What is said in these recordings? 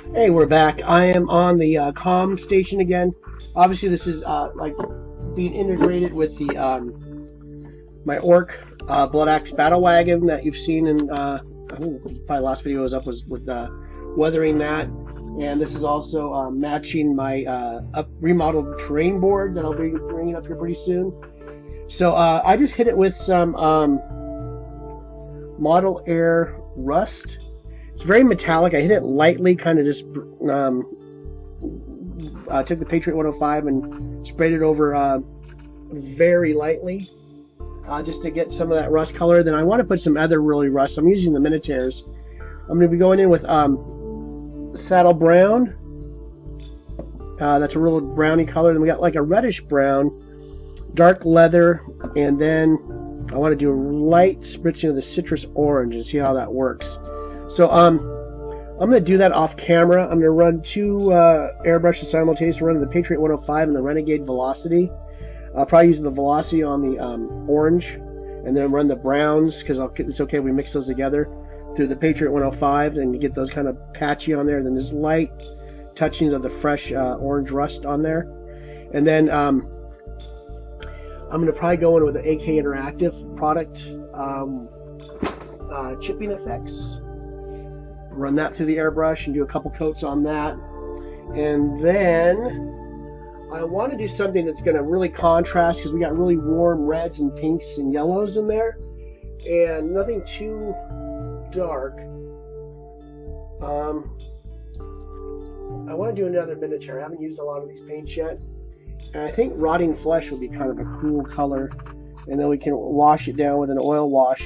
Hey, we're back. I am on the comm station again. Obviously, this is like being integrated with the my orc blood axe battle wagon that you've seen in I think probably last video was up was with weathering that, and this is also matching my remodeled terrain board that I'll be bringing up here pretty soon. So I just hit it with some Model Air Rust. It's very metallic. I hit it lightly, kind of just took the Patriot 105 and sprayed it over very lightly, just to get some of that rust color. Then I want to put some other really rust. I'm using the Minitaires. I'm going to be going in with Saddle Brown. That's a real browny color. Then we got like a reddish brown, dark leather, and then I want to do a light spritzing of the citrus orange and see how that works. So I'm going to do that off camera. I'm going to run two airbrushes simultaneously, running the Patriot 105 and the Renegade Velocity. I'll probably use the Velocity on the orange, and then run the browns, because it's okay if we mix those together through the Patriot 105, and you get those kind of patchy on there. And then there's light touchings of the fresh orange rust on there. And then I'm going to probably go in with an AK Interactive product, chipping effects. Run that through the airbrush and do a couple coats on that. And then I want to do something that's going to really contrast, because we got really warm reds and pinks and yellows in there, and nothing too dark. I want to do another Minitaire. I haven't used a lot of these paints yet, and I think Rotting Flesh would be kind of a cool color, and then we can wash it down with an oil wash,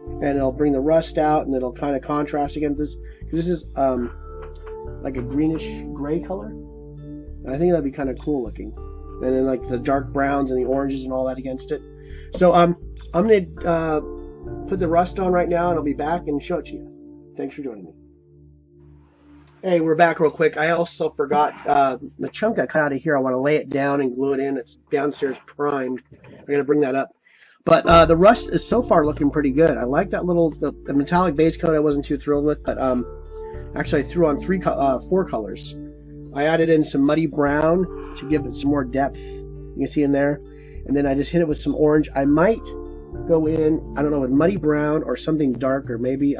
and it'll bring the rust out, and it'll kind of contrast against this. This is like a greenish gray color, and I think that'd be kind of cool looking. And then like the dark browns and the oranges and all that against it. So I'm gonna put the rust on right now, and I'll be back and show it to you. Thanks for joining me. Hey, we're back real quick. I also forgot the chunk I cut out of here. I want to lay it down and glue it in. It's downstairs primed. I'm gonna bring that up. But the rust is so far looking pretty good. I like that little the metallic base coat. I wasn't too thrilled with, but actually I threw on four colors. I added in some muddy brown to give it some more depth. You can see in there, and then I just hit it with some orange. I might go in, I don't know, with muddy brown or something darker, maybe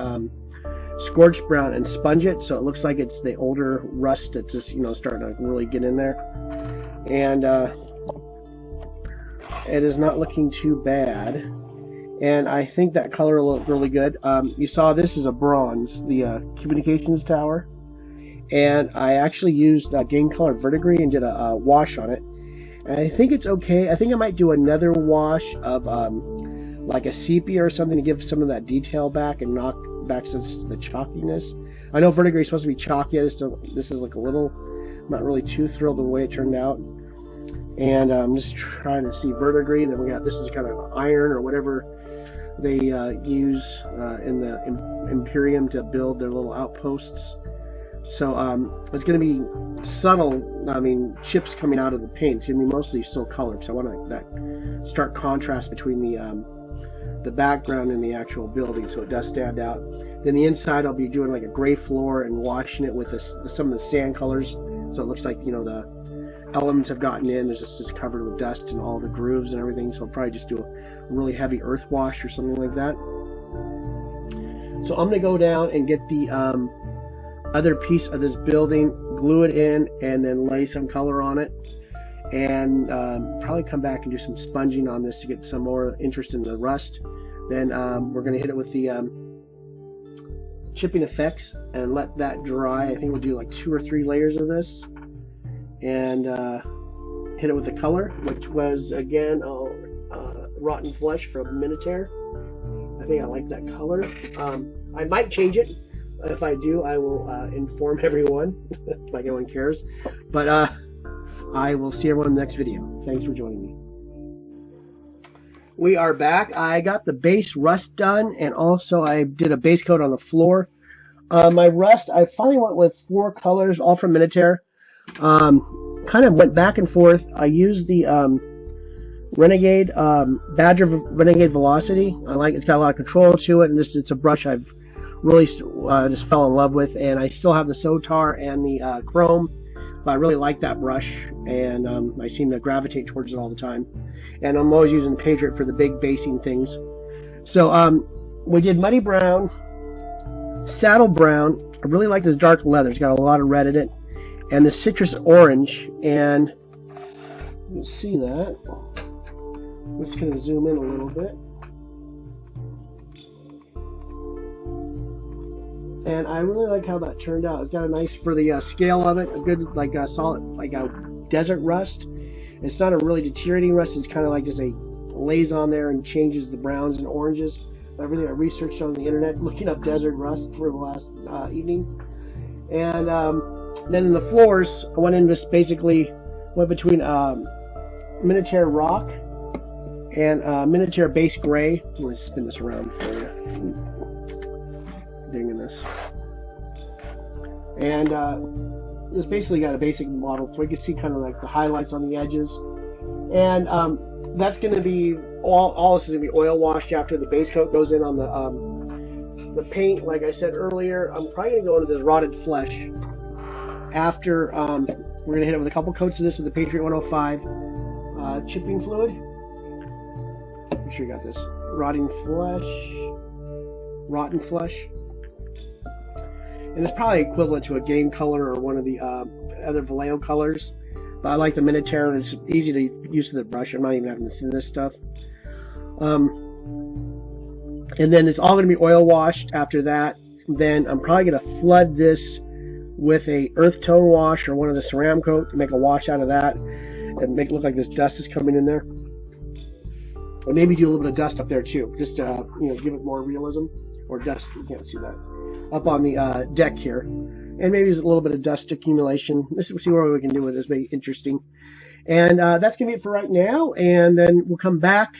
scorched brown, and sponge it so it looks like it's the older rust that's just starting to really get in there. And it is not looking too bad, and I think that color will look really good. You saw this is a bronze, the communications tower, and I actually used Game Color Verdigris and did a wash on it, and I think it's okay. I think I might do another wash of like a sepia or something to give some of that detail back and knock back the chalkiness. I know Verdigris is supposed to be chalky. This is like a little, I'm not really too thrilled with the way it turned out. And I'm just trying to see Verdigris. Then we got, this is kind of iron or whatever they use in the Imperium to build their little outposts. So it's going to be subtle. I mean, chips coming out of the paint. It's going to be mostly still colored. So I want that stark contrast between the background and the actual building, so it does stand out. Then the inside, I'll be doing like a gray floor and washing it with some of the sand colors, so it looks like the elements have gotten in. There's just covered with dust and all the grooves and everything, so I'll probably just do a really heavy earth wash or something like that. So I'm gonna go down and get the other piece of this building, glue it in, and then lay some color on it, and probably come back and do some sponging on this to get some more interest in the rust. Then we're gonna hit it with the chipping effects and let that dry. I think we'll do like 2 or 3 layers of this, and hit it with the color, which was again Rotten Flesh from Minitaire. I think I like that color. I might change it. If I do, I will inform everyone, like everyone cares. But I will see everyone in the next video. Thanks for joining me. We are back. I got the base rust done, and also I did a base coat on the floor. My rust, I finally went with 4 colors, all from Minitaire. Kind of went back and forth. I used the Renegade Badger Renegade Velocity. I like it's got a lot of control to it, and it's a brush I've really just fell in love with. And I still have the Sotar and the Chrome, but I really like that brush, and I seem to gravitate towards it all the time. And I'm always using the Patriot for the big basing things. So we did Muddy Brown, Saddle Brown. I really like this dark leather. It's got a lot of red in it. And the Citrus Orange. And you can see that. I'm just going to zoom in a little bit. And I really like how that turned out. It's got a nice, for the scale of it, a good, like a solid, like a desert rust. It's not a really deteriorating rust. It's kind of like just lays on there and changes the browns and oranges. Everything I researched on the internet, looking up desert rust for the last evening. And then in the floors, I went in, just basically went between Minitaire Rock and Minitaire Base Gray. I'm going to spin this around for you. Digging this. And it's basically got a basic model, so you can see kind of like the highlights on the edges. And that's going to be, all this is going to be oil washed after the base coat goes in on the paint. Like I said earlier, I'm probably going to go into this Rotted Flesh after we're going to hit it with a couple coats of this with the Patriot 105 chipping fluid. Make sure you got this. Rotten Flesh. And it's probably equivalent to a Game Color or one of the other Vallejo colors. But I like the Minitaire, and it's easy to use with the brush. I'm not even having to thin this stuff. And then it's all going to be oil washed after that. Then I'm probably going to flood this with a earth tone wash or one of the Ceram Coat to make a wash out of that and make it look like this dust is coming in there. And maybe do a little bit of dust up there too, just to give it more realism. Or dust, you can't see that. Up on the deck here. And maybe there's a little bit of dust accumulation. Let's see what we can do with this. Maybe interesting. And that's going to be it for right now. And then we'll come back.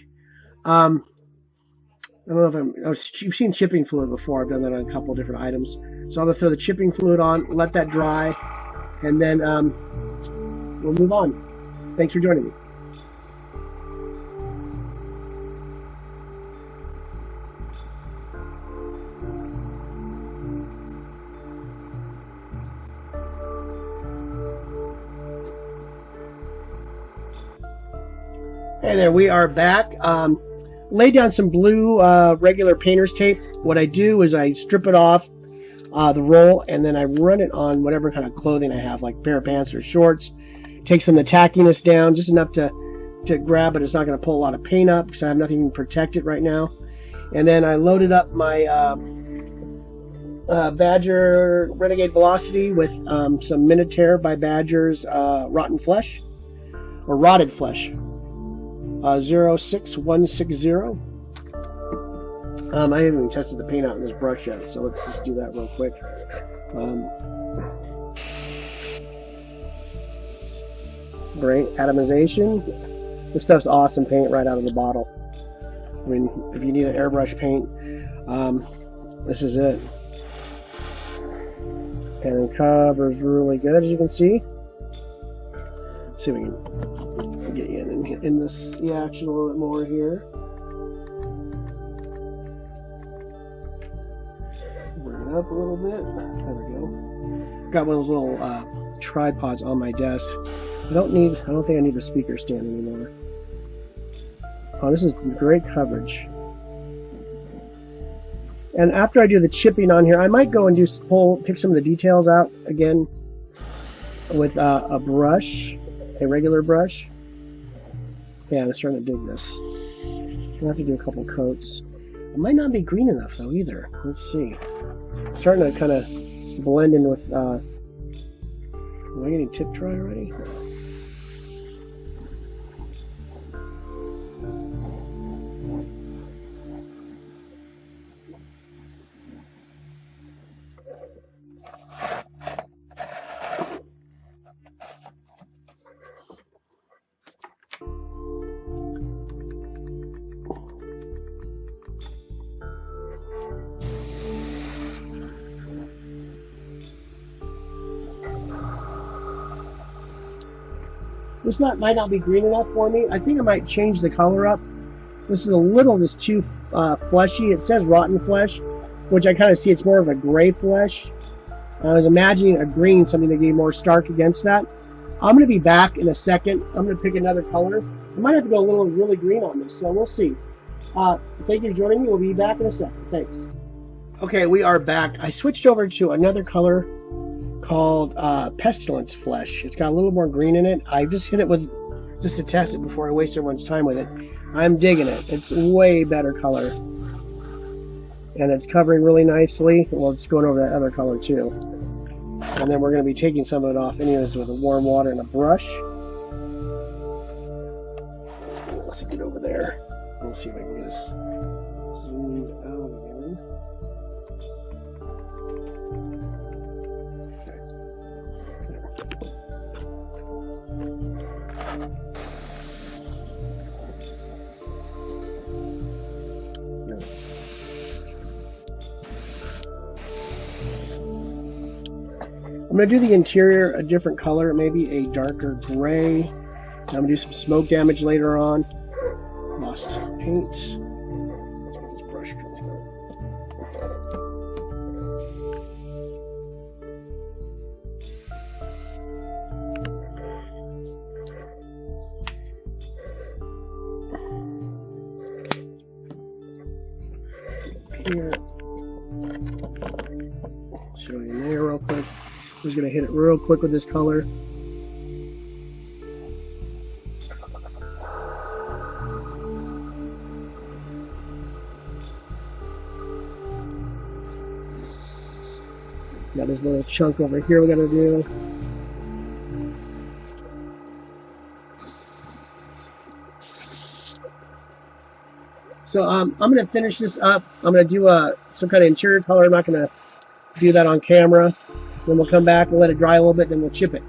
I don't know if you've seen chipping fluid before. I've done that on a couple of different items. So I'm going to throw the chipping fluid on, let that dry, and then we'll move on. Thanks for joining me. Hey there, we are back. Lay down some blue regular painter's tape. What I do is I strip it off the roll, and then I run it on whatever kind of clothing I have, like a pair of pants or shorts. Take some of the tackiness down, just enough to grab it. It's not going to pull a lot of paint up because I have nothing to protect it right now. And then I loaded up my Badger Renegade Velocity with some Minitaire by Badger's Rotted Flesh. 06160. I haven't even tested the paint out in this brush yet, so let's just do that real quick. Great atomization. This stuff's awesome paint right out of the bottle. I mean, if you need an airbrush paint, this is it. And it covers really good, as you can see. Let's see if we can get you in this action a little bit more here. Bring it up a little bit. There we go. Got one of those little tripods on my desk. I don't think I need a speaker stand anymore. Oh, this is great coverage. And after I do the chipping on here, I might go and pick some of the details out again with a brush, a regular brush. Yeah, I'm starting to dig this. I'll have to do a couple coats. It might not be green enough though either. Let's see. It's starting to kind of blend in with. Am I getting tip dry already? This might not be green enough for me. I think I might change the color up. This is a little just too fleshy. It says Rotten Flesh, which I kind of see it's more of a gray flesh. I was imagining a green, something that gave more stark against that. I'm going to be back in a second. I'm going to pick another color. I might have to go a little really green on this, so we'll see. Thank you for joining me. We'll be back in a second. Thanks. Okay, we are back. I switched over to another color called Pestilence Flesh. It's got a little more green in it. I just hit it with, just to test it before I waste everyone's time with it. I'm digging it. It's a way better color. And it's covering really nicely. Well, it's going over that other color too. And then we're going to be taking some of it off anyways with warm water and a brush. Let's get over there. We'll see if I can get this zoomed out again. I'm going to do the interior a different color, maybe a darker gray. I'm going to do some smoke damage later on. Lost paint. That's where this brush comes from. Here. Show you there real quick. I'm just going to hit it real quick with this color. Got this little chunk over here we got to do. So I'm going to finish this up. I'm going to do some kind of interior color. I'm not going to do that on camera. Then we'll come back and let it dry a little bit, then we'll chip it.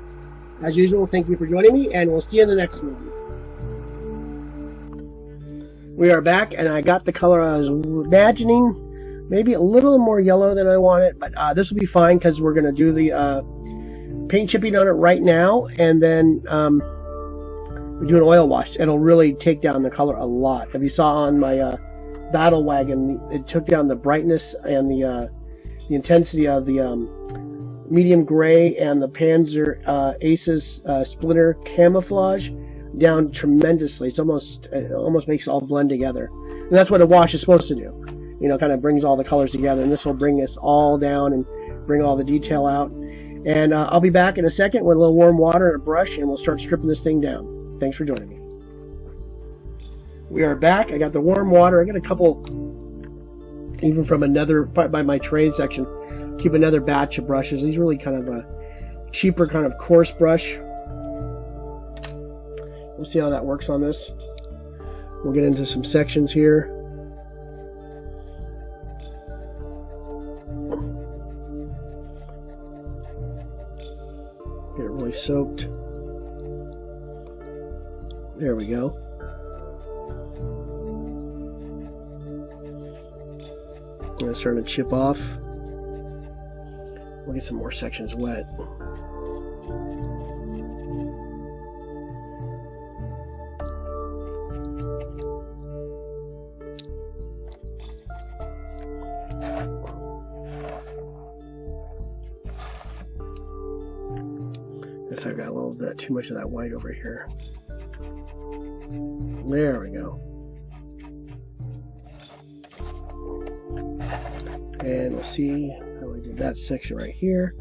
As usual, thank you for joining me, and we'll see you in the next one. We are back, and I got the color I was imagining. Maybe a little more yellow than I wanted, but this will be fine because we're going to do the paint chipping on it right now, and then we do an oil wash. It'll really take down the color a lot. If you saw on my battle wagon, it took down the brightness and the intensity of the medium gray and the Panzer Aces Splinter camouflage down tremendously. It almost makes it all blend together, and that's what a wash is supposed to do. You know, kind of brings all the colors together, and this will bring us all down and bring all the detail out. And I'll be back in a second with a little warm water and a brush, and we'll start stripping this thing down. Thanks for joining me. We are back. I got the warm water. I got a couple, even from another, by my trade section. Keep another batch of brushes. These are really kind of a cheaper, kind of coarse brush. We'll see how that works on this. We'll get into some sections here. Get it really soaked. There we go. And it's starting to chip off. We'll get some more sections wet. Guess I got a little of that, too much of that white over here. There we go. And we'll see how we did that section right here.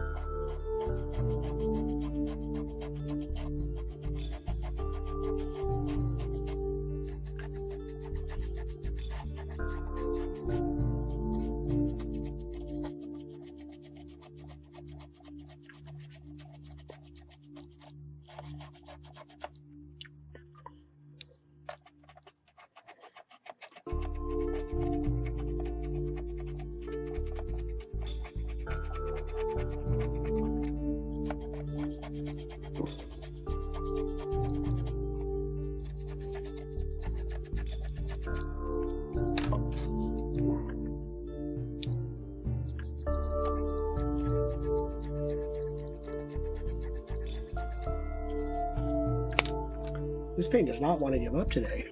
This paint does not want to give up today.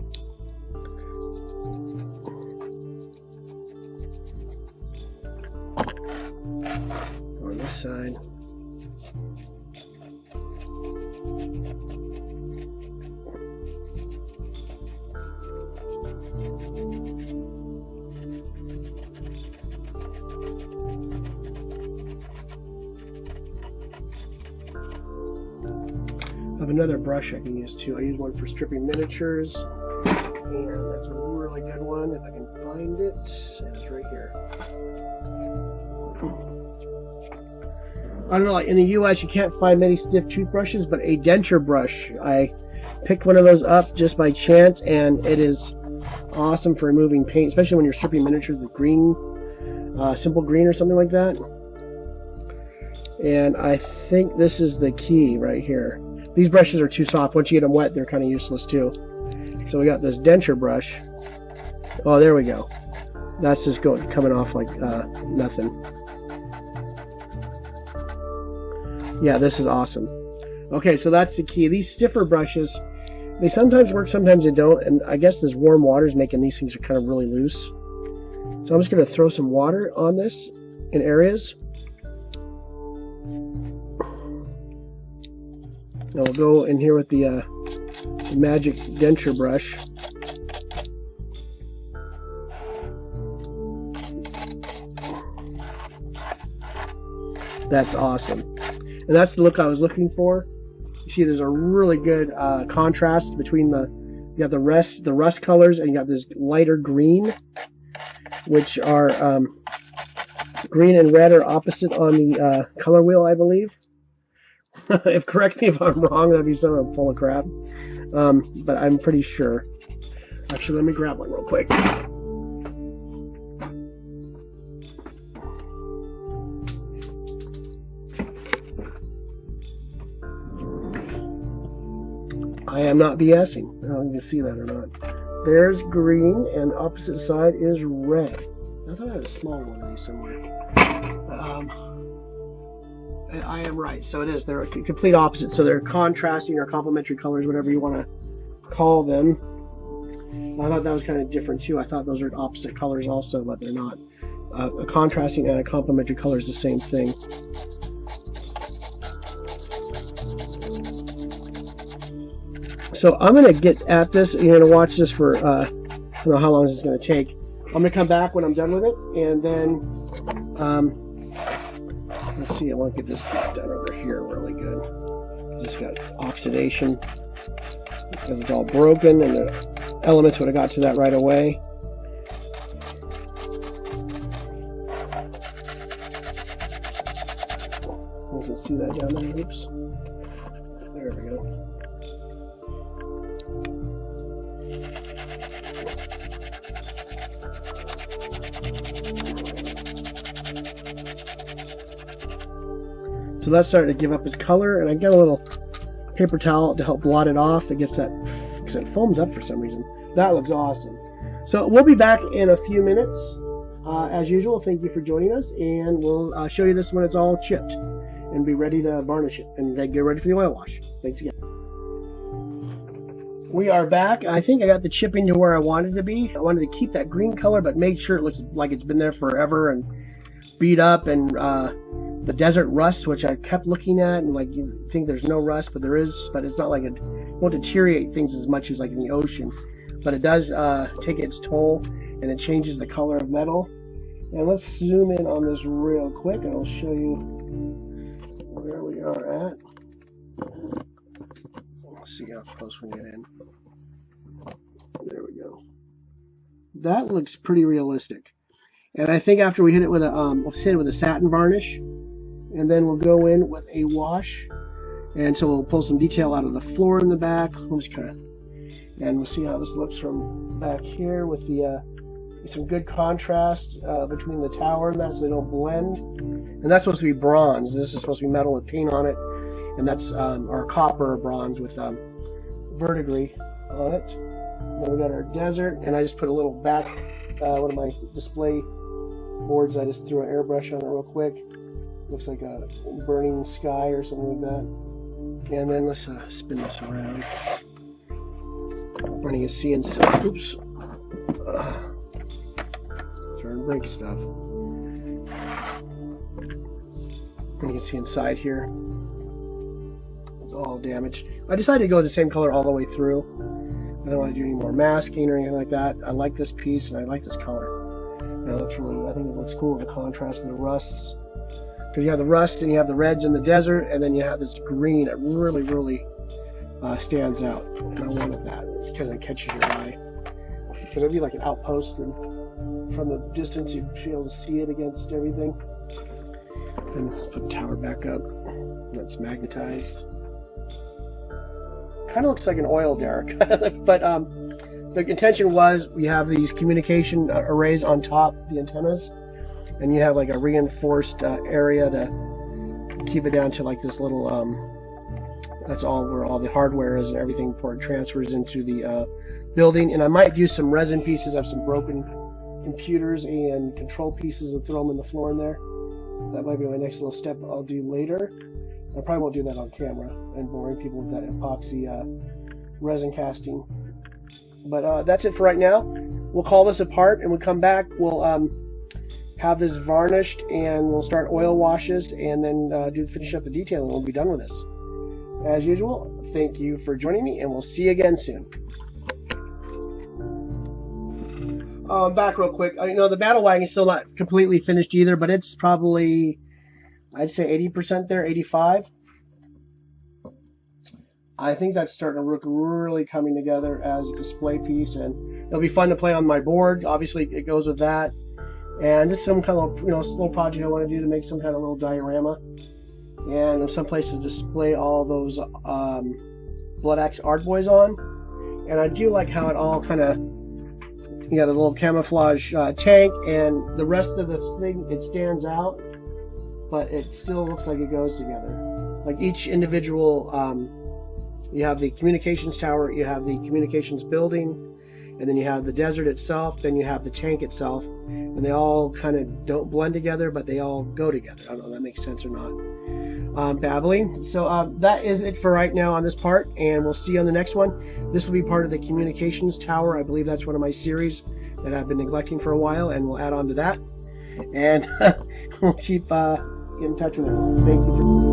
this side. I have another brush I can use too. I use one for stripping miniatures, and that's a really good one if I can find it. It's right here. I don't know, like in the US you can't find many stiff toothbrushes, but a denture brush, I picked one of those up just by chance, and it is awesome for removing paint, especially when you're stripping miniatures with green, simple green or something like that. And I think this is the key right here. These brushes are too soft. Once you get them wet, they're kind of useless too. So we got this denture brush. Oh, there we go. That's just coming off like nothing. Yeah, this is awesome. Okay, so that's the key. These stiffer brushes, they sometimes work, sometimes they don't, and I guess this warm water is making these things kind of really loose. So I'm just going to throw some water on this in areas. Now we'll go in here with the magic denture brush. That's awesome. And that's the look I was looking for. You see there's a really good contrast between you got the rust colors, and you got this lighter green, which are green and red are opposite on the color wheel, I believe. Correct me if I'm wrong, that'd be something full of crap. But I'm pretty sure. Actually, let me grab one real quick. I am not BSing. I don't know if you can see that or not. There's green, and the opposite side is red. I thought I had a small one of these somewhere. I am right. So it is. They're a complete opposite. So they're contrasting or complementary colors, whatever you want to call them. I thought that was kind of different too. I thought those are opposite colors also, but they're not. A contrasting and a complementary color is the same thing. So I'm going to get at this. You're going to watch this for, I don't know how long this is going to take. I'm going to come back when I'm done with it, and then, let's see, I want to get this piece done over here really good. Just got oxidation because it's all broken, and the elements would have got to that right away. You can see that down there. Oops. There we go. So that's starting to give up its color, and I got a little paper towel to help blot it off. It gets that, because it foams up for some reason. That looks awesome. So we'll be back in a few minutes. As usual, thank you for joining us, and we'll show you this when it's all chipped and be ready to varnish it and get ready for the oil wash. Thanks again. We are back. I think I got the chipping to where I wanted to be. I wanted to keep that green color, but make sure it looks like it's been there forever and beat up, and the desert rust, which I kept looking at, and like you think there's no rust, but there is. But it's not like it won't deteriorate things as much as like in the ocean, but it does take its toll, and it changes the color of metal. And let's zoom in on this real quick, and I'll show you where we are at. Let's see how close we get in. There we go. That looks pretty realistic. And I think after we hit it with a, we'll hit it with a satin varnish, and then we'll go in with a wash. And so we'll pull some detail out of the floor in the back. We'll just kind of, and we'll see how this looks from back here with the some good contrast between the tower and that, so they don't blend. And that's supposed to be bronze. This is supposed to be metal with paint on it, and that's our copper or bronze with verdigris on it. Then we got our desert, and I just put a little back one of my display boards. I just threw an airbrush on it real quick. Looks like a burning sky or something like that. And then let's spin this around. And you can see inside. Oops. Trying to break stuff. And you can see inside here, it's all damaged. I decided to go with the same color all the way through. I don't want to do any more masking or anything like that. I like this piece and I like this color. And it looks really, I think it looks cool, the contrast of the rusts. Because you have the rust and you have the reds in the desert, and then you have this green that really, really stands out. And I wanted that because it catches your eye. Because it'd be like an outpost, and from the distance you'd be able to see it against everything. And put the tower back up. It's magnetized. Kind of looks like an oil derrick, but the intention was we have these communication arrays on top, the antennas, and you have like a reinforced area to keep it down to like this little. That's all where all the hardware is and everything before it transfers into the building. And I might do some resin pieces of some broken computers and control pieces and throw them in the floor in there. That might be my next little step I'll do later. I probably won't do that on camera and boring people with that epoxy resin casting. But that's it for right now. We'll call this apart, and we'll come back. We'll have this varnished, and we'll start oil washes, and then finish up the detailing. We'll be done with this. As usual, thank you for joining me, and we'll see you again soon. Back real quick. You know, the battle wagon is still not completely finished either, but it's probably, I'd say 80% there, 85. I think that's starting to look really coming together as a display piece, and it'll be fun to play on my board. Obviously, it goes with that, and just some kind of little project I want to do to make some kind of little diorama, and some place to display all those Blood Axe Art Boys on. And I do like how it all kind of, you got a little camouflage tank, and the rest of the thing, it stands out, but it still looks like it goes together. Like each individual, you have the communications tower, you have the communications building, and then you have the desert itself, then you have the tank itself, and they all kind of don't blend together, but they all go together. I don't know if that makes sense or not. Babbling. So that is it for right now on this part, and we'll see you on the next one. This will be part of the communications tower. I believe that's one of my series that I've been neglecting for a while, and we'll add on to that. And we'll keep in touch with it. Thank you.